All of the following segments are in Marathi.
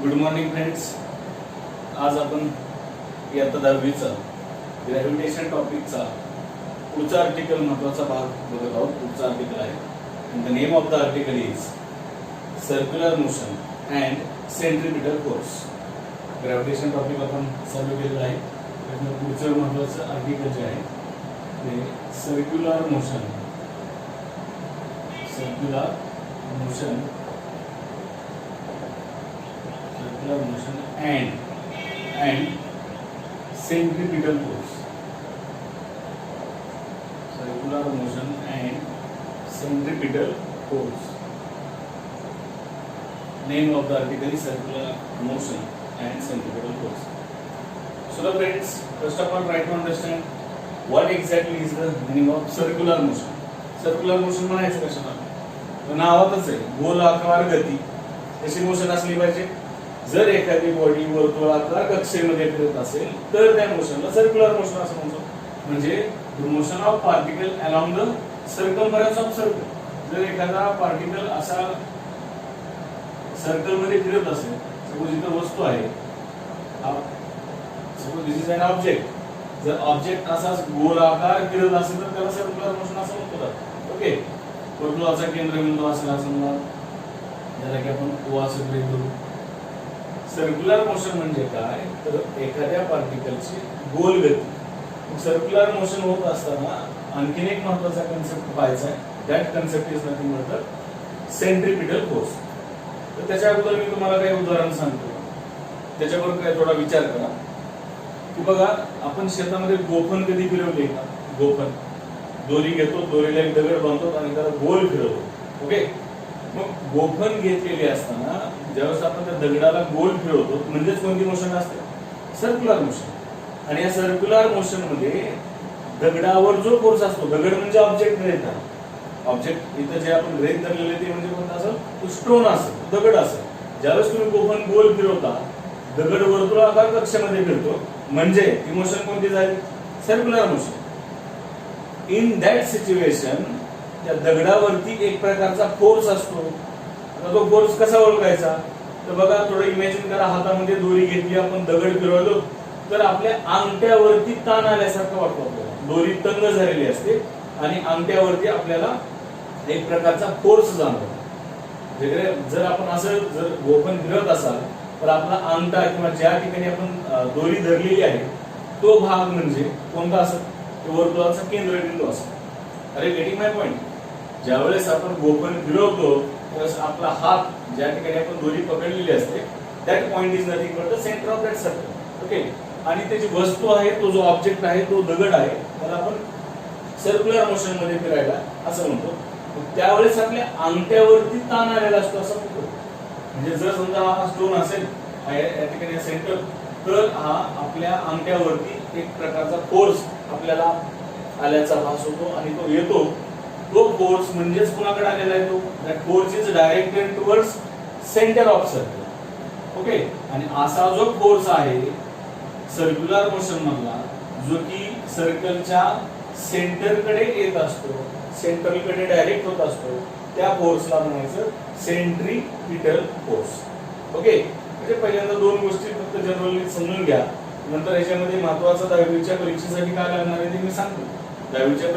Good morning friends. आज आपण इयत्ता 10वीचा ग्रॅव्हिटेशन टॉपिकचा पुढचा आर्टिकल महत्त्वाचा भाग बघत आहोत. पुढचा आर्टिकल आहे the name of the article is circular motion and centripetal force. Gravitation topic आपण चालू केलेलं आहे. त्यामुळे पुढचं महत्त्वाचं आर्टिकल जे आहे ते circular motion and centripetal force. Circular motion and centripetal force. Name of the article is circular motion and centripetal force. So the friends, first of all try to understand what exactly is the meaning of circular motion. Circular motion म्हणायचं कशाला? नावातच आहे, गोलाकार गती. कशी मोशन असली पाहिजे? जर एखादी बॉडी वर्तुळाकार कक्षेमध्ये फिरत असेल तर त्या मोशनला सर्क्युलर मोशन असं म्हणतो. म्हणजे the motion of particle along the circumference of circle. जर एखादा पार्टिकल असा सर्कल मध्ये फिरत असेल, सपोज इथं वस्तू आहे, suppose this is an object. जर ऑब्जेक्ट असाच गोलाकार फिरत असेल तर त्याला सर्क्युलर मोशन असं म्हणतात. ओके, वर्तुळाचा केंद्रबिंदू असेल असं म्हणा, ज्याला की आपण O असं गृहीत धरू. सर्क्युलर मोशन म्हणजे काय? तर एखाद्या पार्टिकलची गोल गती. सर्क्युलर मोशन होत असताना आणखीन एक महत्त्वाचा कन्सेप्ट पाहायचा आहे. That concept is nothing but the centripetal force. तर त्याच्या अगोदर मी तुम्हाला काही उदाहरण सांगतो, त्याच्यावर काय थोडा विचार करा. की बघा, आपण शेतामध्ये गोफण कधी फिरवले का? गोफण दोरी घेतो, दोरीला एक दगड बांधतो आणि त्याला गोल फिरवतो. ओके, मग गोफण घेतलेली असताना ज्यावेळेस आपण त्या दगडाला गोल फिरवतो म्हणजेच कोणती मोशन असते? Circular motion. आणि या सर्क्युलर मोशन मध्ये दगडावर जो फोर्स असतो, दगड म्हणजे ऑब्जेक्ट गृहीत आहे. ऑब्जेक्ट इथं जे आपण गृहीत धरलेले ते म्हणजे कोणता असेल? तो स्टोन असेल, दगड असेल. ज्यावेळेस तुम्ही गोफण गोल फिरवता, दगड वर्तुळाकार कक्षेमध्ये फिरतो, म्हणजे ही मोशन कोणती झाली? Circular motion. In that situation त्या दगडावरती एक प्रकारचा फोर्स असतो. तो फोर्स कसा ओळखायचा? तर बघा, थोडं इमॅजिन करा, हातामध्ये दोरी घेतली, आपण दगड फिरवलो तर आपल्या अंगठ्यावरती ताण आल्यासारखं वाटतो आपल्याला. दोरी तंग झालेली असते आणि अंगठ्यावरती आपल्याला एक प्रकारचा फोर्स जाणवतो. जर आपण असं जर गोफण फिरवत असाल तर आपला अंगठा किंवा ज्या ठिकाणी आपण दोरी धरलेली आहे तो भाग म्हणजे कोणता असेल? वर्तुळाचा केंद्रबिंदू असेल. अरे, गेटिंग माय पॉइंट? ज्यावेळेस आपण गोफण फिरवतो त्यावेळेस आपला हात ज्या ठिकाणी आपण दोरी पकडलेली असते that point is nothing but the centre of that circle. Okay, आणि त्याची वस्तू आहे, तो जो ऑब्जेक्ट आहे, तो दगड आहे, त्याला आपण सर्क्युलर मोशन मध्ये फिरायला असं म्हणतो. त्यावेळेस आपल्या अंगठ्यावरती ताण आलेला असतो असं म्हणतो. म्हणजे जर समजा हा स्टोन असेल या ठिकाणी सेंटर, तर हा आपल्या अंगठ्यावरती एक प्रकारचा फोर्स आपल्याला आल्याचा भास होतो आणि तो येतो. तो फोर्स म्हणजेच कोणाकडे आलेला आहे? तो that force is directed towards centre of circle. Okay, आणि असा जो फोर्स आहे सर्क्युलर मोशन मधला, जो की सर्कलच्या सेंटरकडे येत असतो, सेंटरकडे डायरेक्ट होत असतो, त्या फोर्सला म्हणायचं सेंट्रिपिटल फोर्स. ओके, म्हणजे पहिल्यांदा दोन गोष्टी फक्त जनरली समजून घ्या. नंतर याच्यामध्ये महत्त्वाचं 10वीच्या परीक्षेसाठी काय लागणार आहे ते मी सांगतो. 10वीच्या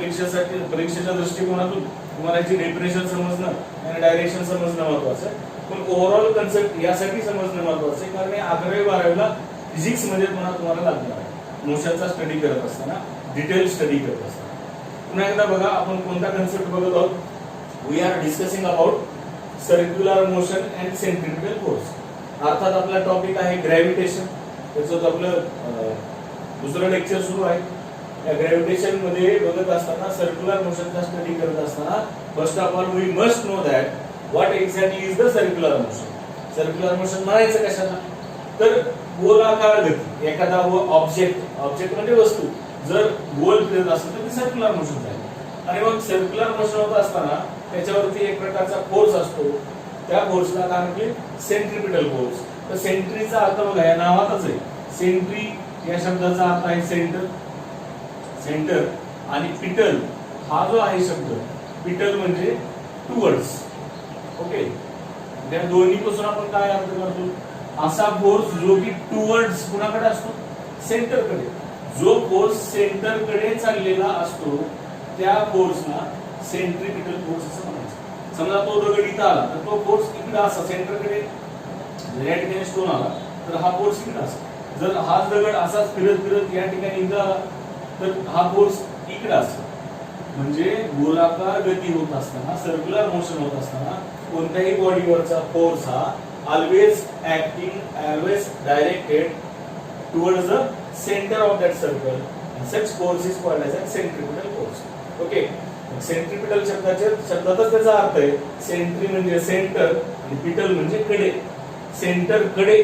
परीक्षेच्या दृष्टिकोनातून तुम्हाला याची डेफिनेशन समजणं आणि डायरेक्शन समजणं महत्त्वाचं आहे. पण ओव्हरऑल कन्सेप्ट यासाठी समजणं महत्त्वाचं आहे कारण 11वी 12वीला फिजिक्स मध्ये तुम्हाला लागणार आहे. मोशनचा स्टडी करत असताना, डिटेल स्टडी करत असताना. पुन्हा एकदा बघा, आपण कोणता कन्सेप्ट बघत आहोत? We are discussing about circular motion and centripetal force. अर्थात आपला टॉपिक आहे ग्रॅव्हिटेशन. त्याचं आपलं दुसरं लेक्चर सुरू आहे. या ग्रॅव्हिटेशन मध्ये बघत असताना, सर्क्युलर मोशनचा स्टडी करत असताना, first of all we must know that what exactly is the circular motion. Circular motion म्हणायचं कशाला? तर गोलाकार गती. एखादा ऑब्जेक्ट म्हणजे वस्तू जर गोल फिरत असेल तर ती सर्क्युलर मोशन झाली. आणि मग सर्क्युलर मोशन होत असताना त्याच्यावरती एक प्रकारचा फोर्स असतो. त्या फोर्सला काय म्हटले? Centripetal force. तर सेंट्रीचा अर्थ बघा, या नावातच आहे. सेंट्री या शब्दाचा अर्थ आहे सेंटर. सेंटर आणि पिटल हा जो आहे शब्द, पिटल म्हणजे टुवर्ड्स. ओके, त्या दोन्ही पासून आपण काय अर्थ करतो? असा फोर्स जो की टुवर्ड्स कुणाकडे असतो, सेंटरकडे. जो फोर्स सेंटरकडे चाललेला असतो त्या फोर्सला सेंट्रिपिटल फोर्स असं म्हणायचं. समजा तो दगड इथं आला तर तो फोर्स इकडे असा सेंटरकडे, या ठिकाणी स्टोन आला तर हा फोर्स इकडे असा. जर हाच दगड असाच फिरत फिरत या ठिकाणी इथं आला तर हा फोर्स इकडे असतो. म्हणजे गोलाकार गती होत असताना, सर्क्युलर मोशन होत असताना कोणत्याही बॉडीवरचा फोर्स हा always directed towards the centre of that circle. Such force is called as a centripetal force. Okay, centripetal शब्दातच त्याचा अर्थ आहे सेंट्री म्हणजे सेंटर आणि पिटल म्हणजे कडे. सेंटर कडे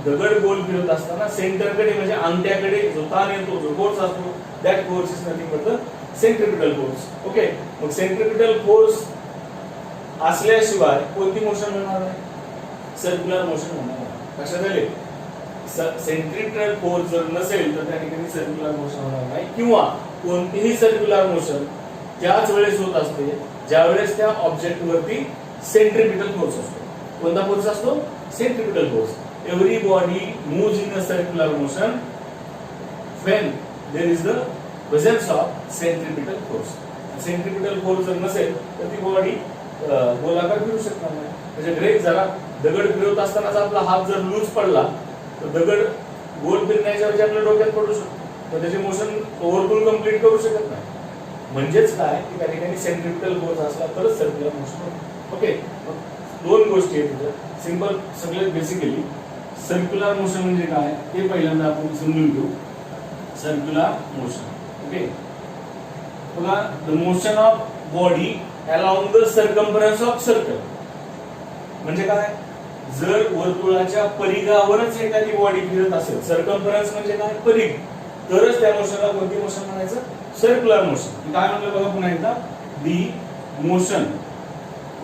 दगड गोल फिरत असताना सेंटरकडे म्हणजे अंत्याकडे जो ताण येतो, जो फोर्स असतो, that force is nothing but the centripetal force. Okay, मग सेंट्रिपिटल फोर्स असल्याशिवाय कोणती मोशन होणार नाही, सर्क्युलर मोशन होणार नाही. लक्षात आले? सेंट्रिपिटल फोर्स जर नसेल तर त्या ठिकाणी सर्क्युलर मोशन होणार नाही, किंवा कोणतीही सर्क्युलर मोशन त्याच वेळेस होत असते ज्या वेळेस त्या ऑब्जेक्ट वरती सेंट्रिपिटल फोर्स असतो. कोणता फोर्स असतो? Centripetal force. Every body moves in a circular motion when there is the presence of centripetal force. Centripetal force जर नसेल तर ती बॉडी गोलाकार फिरू शकणार नाही. म्हणजे ब्रेक जरा दगड फिरवत असताना आपला हात जर लूज पडला तर दगड गोल फिरण्याच्या ऐवजी आपल्या डोक्यात पडू शकतो, तर त्याचे मोशन ओव्हरपुल कंप्लीट करू शकत नाही. म्हणजेच काय की त्या ठिकाणी सेंट्रिपिटल फोर्स असला तरच सर्क्युलर मोशन होते. ओके, दोन गोष्टी आहेत तिथे सिंपल, सगळे बेसिकली सर्क्युलर मोशन म्हणजे काय ते पहिल्यांदा आपण समजून घेऊ. सर्क्युलर मोशन, ओके, बघा, the motion of body along the circumference of circle. म्हणजे काय? जर वर्तुळाच्या परिघावरच एखादी बॉडी फिरत असेल, सर्कम्फरन्स म्हणजे काय? परिघ, तरच त्या मोशनला कोणती मोशन म्हणायचं? Circular motion. काय म्हणलं बघा पुन्हा एकदा, दी motion,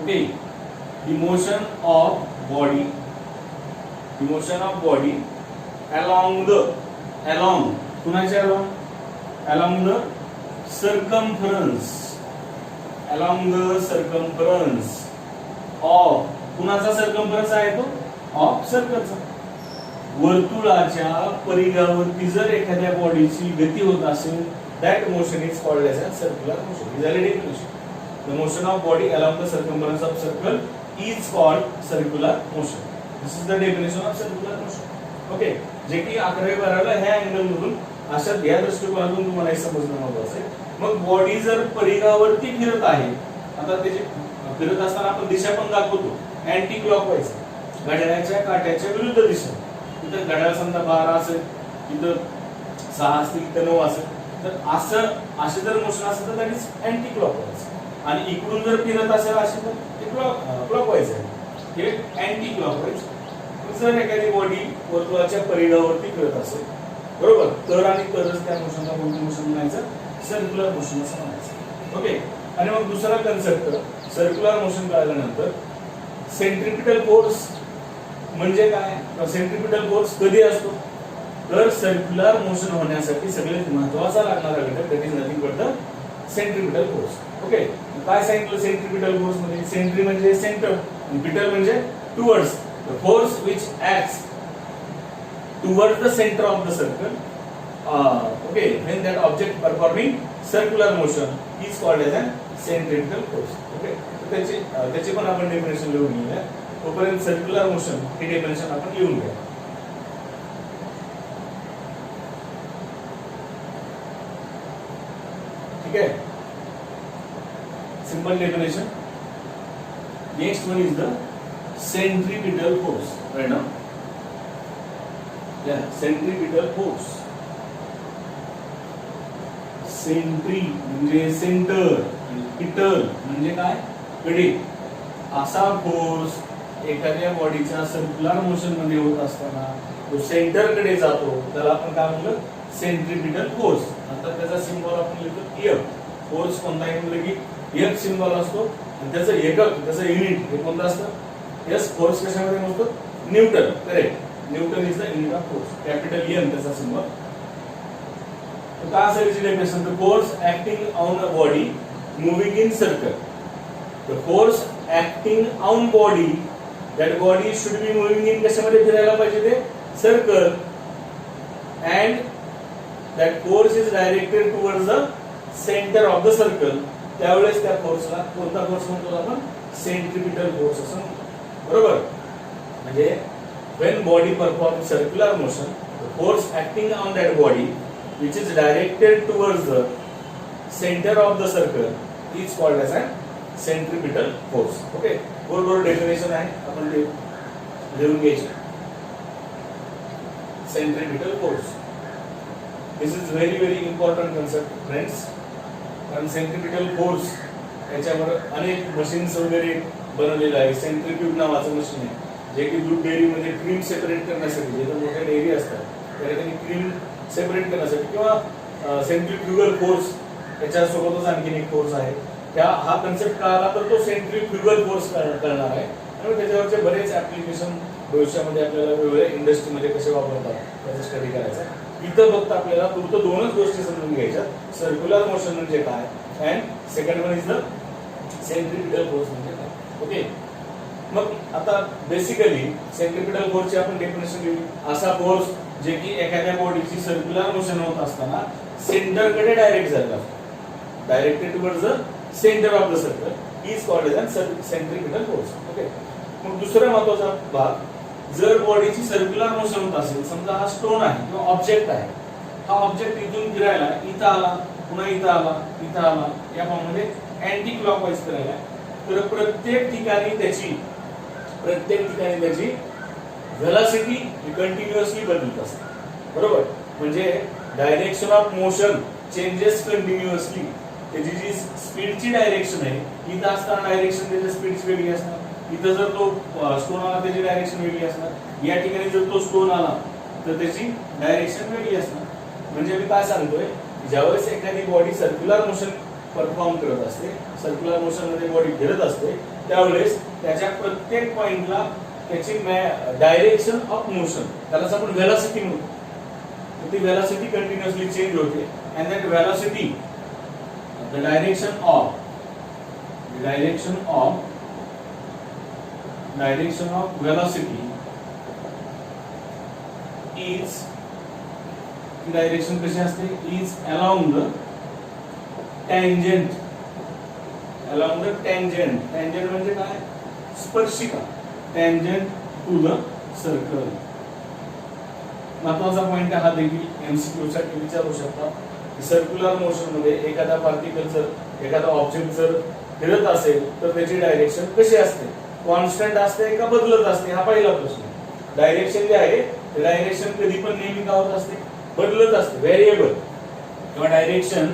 okay, the motion of body, the motion of body along the, along कुणाच्या along the circumference, along the circumference of, कुणाचा सर्कम्फरन्स आहे तो? ऑफ सर्कलचा. वर्तुळाच्या परिघावरती जर एखाद्या बॉडीची गती होत असेल, that motion is called as a circular motion. Is that a definition? The motion of body along the circumference of circle is called circular motion. This is the definition of circular motion. Okay, जे की 11वी 12वीला ह्या अँगल मधून अशा या दृष्टिकोनातून तुम्हाला हे समजणं महत्त्वाचं आहे. मग बॉडी जर परिघावरती फिरत आहे, आता त्याची फिरत असताना आपण दिशा पण दाखवतो अँटी क्लॉकवाईज, घड्याळाच्या काट्याच्या विरुद्ध दिशा. इथं घड्याळ समजा 12 असेल, इथं 6 असतील, इथं 9 असेल, तर असं असे जर मोशन असेल तर दॅट इज अँटी क्लॉकवाईज. आणि इकडून जर फिरत असेल असे तर ते क्लॉकवाईज आहे, हे अँटी क्लॉकवाईज. जर एखादी बॉडी वर्तुळाच्या परिघावरती फिरत असेल, बरोबर, तर आणि तरच त्या मोशनला कोणतं मोशन म्हणायचं? सर्क्युलर मोशन असं म्हणायचं. ओके, आणि मग दुसरा कन्सेप्ट सर्क्युलर मोशन कळल्यानंतर सेंट्रिपिटल फोर्स म्हणजे काय? सेंट्रिपिटल फोर्स कधी असतो? तर सर्क्युलर मोशन होण्यासाठी सगळ्यात महत्त्वाचा लागणारा घटक that is nothing but the centripetal force. Okay, काय सांगितलं सेंट्रिपिटल फोर्स मध्ये? सेंट्री म्हणजे सेंटर आणि पिटल म्हणजे towards. The force which acts towards the centre of the circle, okay, when that object performing circular motion is called as a centripetal force. Okay, तर त्याचे पण आपण डेफिनेशन लिहून घेऊया. तोपर्यंत सर्क्युलर मोशन हे डेफिनेशन आपण लिहून घ्या. ठीक आहे, simple definition. Next one is the centripetal force. Right now, या सेंट्रिपिटल फोर्स. सेंट्री म्हणजे सेंटर आणि पिटल म्हणजे काय? कडे. असा फोर्स एखाद्या बॉडीच्या सर्क्युलर मोशन मध्ये होत असताना तो सेंटर कडे जातो, त्याला आपण काय म्हणलं? Centripetal force. आता त्याचा सिंबल आपण लिहितो F. फोर्स कोणताही म्हणलं की F सिंबल असतो आणि त्याचं एकक, त्याचं युनिट हे कोणतं असतं? S. फोर्स कशामध्ये मोजतो? Newton. Correct, Newton is the unit of force. Capital N त्याचा सिंबल. तो काय असेल याची definition? The force acting on a body moving in circle. The force acting on body that body should be moving in कशामध्ये फिरायला पाहिजे ते circle and that force is directed towards the centre of the circle. त्यावेळेस त्या फोर्सला कोणता फोर्स म्हणतो आपण सेंट्रिपिटल फोर्स असं म्हणतो. बरोबर. म्हणजे when body performs circular motion, the force acting on that body which is directed towards the center of the circle is called as a centripetal force. Okay, बरोबर डेफिनेशन आहे, आपण ते लिहून घ्यायचे. centripetal force, this is very important concept friends. कारण सेंट्रिपिटल फोर्स याच्यावर अनेक मशीन्स वगैरे बनवलेलं आहे. सेंट्रिफ्यूज नावाचं मशीन आहे जे की दूध डेअरीमध्ये क्रीम सेपरेट करण्यासाठी, जिथे मोठ्या डेअरी असतात त्या ठिकाणी क्रीम सेपरेट करण्यासाठी, किंवा सेंट्रिफ्युगल फोर्स त्याच्यासोबतच आणखीन एक फोर्स आहे. हा कन्सेप्ट कळाला तर तो सेंट्रिफ्युगल फोर्स कळणार आहे आणि त्याच्यावरचे बरेच ऍप्लिकेशन भविष्यामध्ये आपल्याला वेगवेगळ्या इंडस्ट्रीमध्ये कसे वापरतात त्याचा स्टडी करायचा. इथं फक्त आपल्याला फक्त दोनच गोष्टी समजून घ्यायच्या. सर्क्युलर मोशन म्हणजे काय and second one is the centripetal force म्हणजे काय. ओके, मग आता बेसिकली सेंट्रिपिटल फोर्सची आपण डेफिनेशन घेऊ. असा फोर्स जे की एखाद्या बॉडीची सर्क्युलर मोशन होत असताना सेंटरकडे डायरेक्ट जात असतो, directed towards the centre of the circle is called as centripetal force. Okay, मग दुसरा महत्त्वाचा भाग, जर बॉडीची सर्क्युलर मोशन होत असेल, समजा हा स्टोन आहे किंवा ऑब्जेक्ट आहे, हा ऑब्जेक्ट इथून फिरायला इथं आला, पुन्हा इथं आला, इथं आला, या फॉर्ममध्ये अँटी क्लॉकवाईज फिरायला, तर प्रत्येक ठिकाणी त्याची व्हेलॉसिटी कंटिन्युअसली बदलत असते. बरोबर. म्हणजे direction of motion changes continuously. त्याची जी स्पीडची डायरेक्शन आहे, इथं असताना डायरेक्शन त्याच्या स्पीडची वेगळी असणार, इथं जर तो स्टोन आला त्याची डायरेक्शन वेगळी असणार, या ठिकाणी जर तो स्टोन आला तर त्याची डायरेक्शन वेगळी असणार. म्हणजे मी काय सांगतोय, ज्यावेळेस एखादी बॉडी सर्क्युलर मोशन परफॉर्म करत असते, सर्क्युलर मोशन मध्ये बॉडी फिरत असते, त्यावेळेस त्याच्या प्रत्येक पॉइंटला त्याची डायरेक्शन ऑफ मोशन, त्यालाच आपण व्हेलॉसिटी म्हणतो, ती व्हेलॉसिटी कंटिन्युअसली चेंज होते. And that velocity, the direction of velocity is, direction कशी असते, is along the tangent. tangent म्हणजे काय, स्पर्शिका, tangent to the circle. महत्वाचा पॉइंट हा देखील एमसीक्यू साठी विचारू शकतात. सर्क्युलर मोशन मध्ये एखादा पार्टिकल जर, एखादा ऑब्जेक्ट जर फिरत असेल तर त्याची डायरेक्शन कशी असते, कॉन्स्टंट असते का बदलत असते, हा पहिला प्रश्न. डायरेक्शन जे आहे ते डायरेक्शन कधी पण नेहमी काय होत असते, बदलत असते, व्हेरिएबल. किंवा direction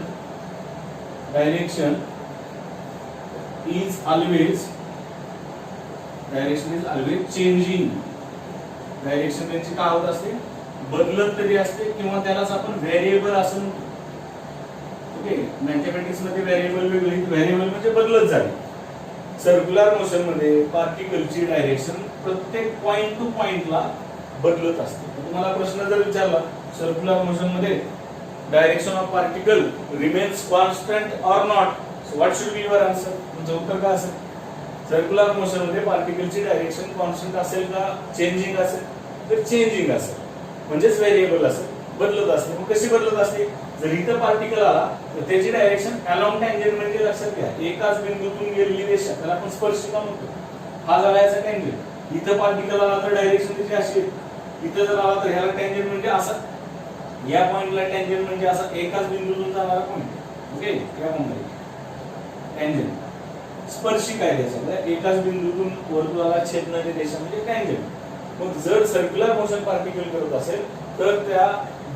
is always changing. Direction त्यांची काय होत असते, बदलत तरी असते, किंवा त्यालाच आपण व्हेरिएबल असं म्हणतो. ओके, मॅथमॅटिक्स मध्ये व्हेरिएबल म्हणजे बदलत जाते. सर्क्युलर मोशन मध्ये पार्टिकलची डायरेक्शन प्रत्येक पॉइंट टू पॉइंटला बदलत असते. तुम्हाला प्रश्न जर विचारला, सर्क्युलर मोशन मध्ये direction of particle remains constant or not, so what should be your answer? तुमचं उत्तर काय असेल? सर्क्युलर मोशन मध्ये पार्टिकलची डायरेक्शन कॉन्स्टंट असेल का चेंजिंग असेल? तर चेंजिंग असेल, म्हणजेच व्हेरिएबल असेल, बदलत असते. मग कशी बदलत असते? जर इथं पार्टिकल आला तर त्याची डायरेक्शन अलॉंग टँजेंट म्हणजे लक्षात घ्या, एकाच बिंदूतून गेलेली रेषा, त्याला आपण स्पर्शिका म्हणतो. हा झाला याचा टँजेंट. इथं पार्टिकल आला तर डायरेक्शन त्याची अशी, इथं जर आला तर ह्याला टँजेंट म्हणजे असा, या पॉइंटला टँजेंट म्हणजे असा एकाच बिंदूतून जाणारा पॉइंट. ओके, या पॉइंटला टँजेंट स्पर्शिका आहे त्याच्यात, एकाच बिंदूतून वर्तुळाला छेदणारी रेषा म्हणजे टँजेंट. मग जर सर्क्युलर मोशन पार्टिकल करत असेल तर त्या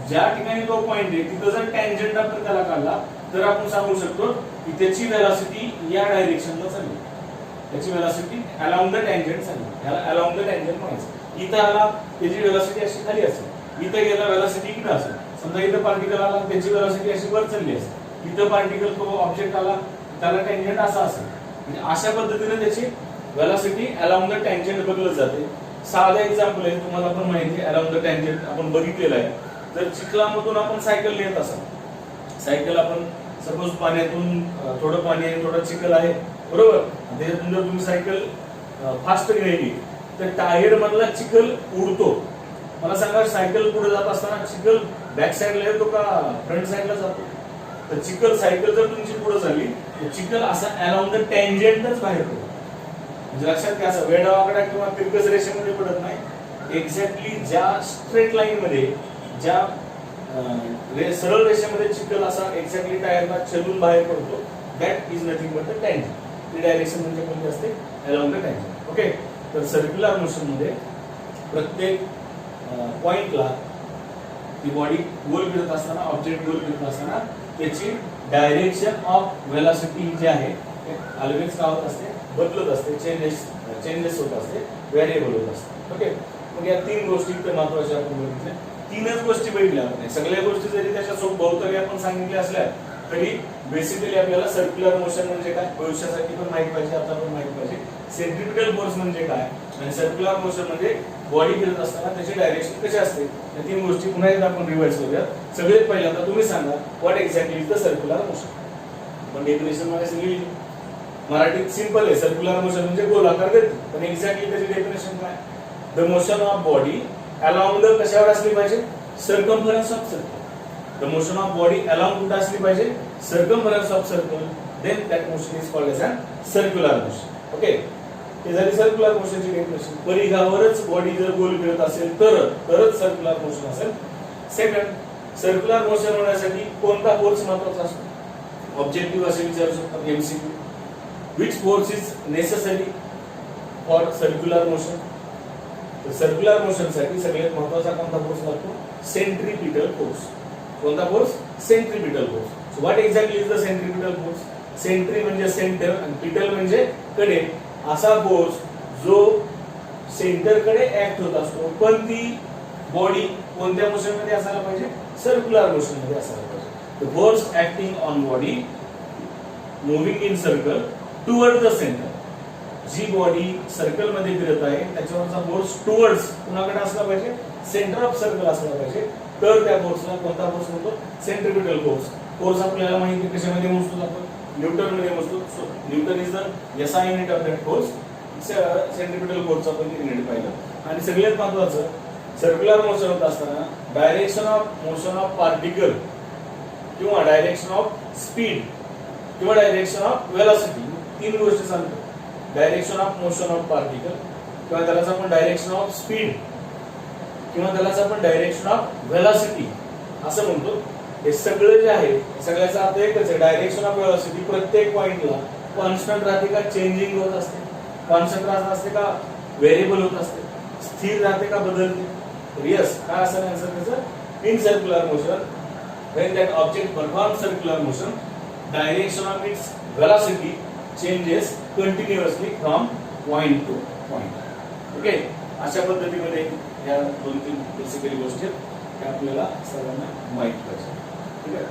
ज्या ठिकाणी तो पॉइंट आहे तिथं जर टँजेंट आपण त्याला काढला तर आपण सांगू शकतो की त्याची व्हेलॉसिटी या डायरेक्शनला चालली, त्याची व्हेलॉसिटी अलॉंग द टँजेंट चालली, याला अलॉंग द टँजेंट म्हणायचं. इथं आला त्याची व्हेलॉसिटी अशी खाली असेल, इथं गेला व्हेलॉसिटी इकडे असेल. समजा इथं पार्टिकल आला त्याची व्हेलॉसिटी अशी वर चालली असेल, इथं पार्टिकल तो ऑब्जेक्ट आला त्याला टँजेंट असा असेल. म्हणजे अशा पद्धतीने त्याची व्हेलॉसिटी अलॉंग द टँजेंट बदलत जाते. साधा एक्झाम्पल आहे, तुम्हाला पण माहिती आहे अलॉंग द टँजेंट आपण बघितलेलं आहे. जर चिखलामधून आपण सायकल नेत असाल, सायकल आपण सपोज पाण्यातून, थोडं पाणी आहे थोडं चिखल आहे, बरोबर, त्याच्यातून जर तुम्ही सायकल फास्ट नेली तर टायर मधला चिखल उडतो. मला सांगा सायकल पुढे जात असताना चिखल बॅक साईडला येतो का फ्रंट साईडला जातो? तर चिखल सायकल जर तुमची पुढे झाली तर चिखल असा अराउंड द टँजेंटच बाहेर पडतो. म्हणजे लक्षात घ्या, असं वेडावाकडा किंवा तिरकस रेषेमध्ये पडत नाही. एक्झॅक्टली ज्या स्ट्रेट लाईन मध्ये, ज्या सरळ रेषेमध्ये चिखल असा एक्झॅक्टली टायरला छेदून बाहेर पडतो, that is nothing but the tangent. ती डायरेक्शन म्हणजे कोणती असते? Around the tangent. ओके, तर सर्क्युलर मोशन मध्ये प्रत्येक पॉइंटला ती बॉडी गोल फिरत असताना, ऑब्जेक्ट गोल फिरत असताना त्याची डायरेक्शन ऑफ वेलॉसिटी जी आहे ऑलवेज काय होत असते? बदलत असते, चेंजेस होत असते, व्हेरिएबल होत असते. ओके, मग या तीन गोष्टी इतक्या महत्त्वाच्या आपण बघितल्या. तीनच गोष्टी बघितल्या आपण. सगळ्या गोष्टी जरी त्याच्या सोबत भोवताली आपण सांगितल्या असल्या तरी बेसिकली आपल्याला सर्क्युलर मोशन म्हणजे काय भविष्यासाठी पण माहित पाहिजे, आता पण माहित पाहिजे. सेंट्रिपिटल फोर्स म्हणजे काय आणि सर्क्युलर मोशन म्हणजे बॉडी फिरत असताना त्याची डायरेक्शन कशी असते, या तीन गोष्टी पुन्हा एकदा आपण रिवाइज करूया. सगळ्यात पहिल्यांदा तुम्ही सांगा what exactly is the circular motion. पण डेफिनेशन मध्ये सगळी मराठीत सिंपल आहे. सर्क्युलर मोशन म्हणजे गोलाकार गती. पण एक्झॅक्टली त्याची डेफिनेशन काय? The motion of body along the कशावर असली पाहिजे? Circumference of circle. The motion of body along कुठे असली पाहिजे? Circumference of circle. Then that motion is called as a circular motion. Okay, हे झाली सर्क्युलर मोशनची डेफिनेशन. परिघावरच बॉडी जर गोल फिरत असेल तरच सर्क्युलर मोशन असेल. सेकंड, सर्क्युलर मोशन होण्यासाठी कोणता फोर्स महत्त्वाचा असतो? ऑब्जेक्टिव्ह असे विचारू शकतात MCQ. Which force is necessary for circular motion? तर सर्क्युलर मोशन साठी सगळ्यात महत्त्वाचा कोणता फोर्स लागतो? Centripetal force. कोणता force? Centripetal force. So what exactly is the centripetal force? Centri म्हणजे सेंटर आणि पिटल म्हणजे कडे. असा फोर्स जो सेंटर कडे ऍक्ट होत असतो. पण ती बॉडी कोणत्या मोशन मध्ये असायला पाहिजे? सर्क्युलर मोशन मध्ये असायला पाहिजे. The force acting on body moving in circle toward the centre. जी बॉडी सर्कल मध्ये फिरत आहे त्याच्यावरचा फोर्स टुवर्ड्स कुणाकडे असला पाहिजे? सेंटर ऑफ सर्कल असला पाहिजे. तर त्या फोर्सला कोणता फोर्स म्हणतो? Centripetal force. फोर्स आपल्याला माहिती कशामध्ये मोजतो आपण? न्यूटन मध्ये मोजतो. So newton is the SI unit of that force. Centripetal force आपण युनिट पाहिलं. आणि सगळ्यात महत्त्वाचं, सर्क्युलर मोशन होत असताना direction of motion of particle किंवा डायरेक्शन ऑफ स्पीड किंवा डायरेक्शन ऑफ वेलॉसिटी, तीन गोष्टी सांगतो. Direction of motion of particle किंवा त्यालाच आपण डायरेक्शन ऑफ स्पीड किंवा त्यालाच आपण डायरेक्शन ऑफ वेलॉसिटी असं म्हणतो. हे सगळं जे आहे सगळ्याचा अर्थ एकच आहे. डायरेक्शन ऑफ वेलॉसिटी प्रत्येक पॉइंटला कॉन्स्टंट राहते का चेंजिंग होत असते? कॉन्स्टंट राहत असते का व्हेरिएबल होत असते? स्थिर राहते का बदलते? यस, काय असेल आन्सर त्याचं? In circular motion when that object performs circular motion, direction of its velocity changes continuously from point to point. Okay, अशा पद्धतीमध्ये या दोन तीन बेसिकली गोष्टी आपल्याला सर्वांना माहित पाहिजे. ठीक आहे.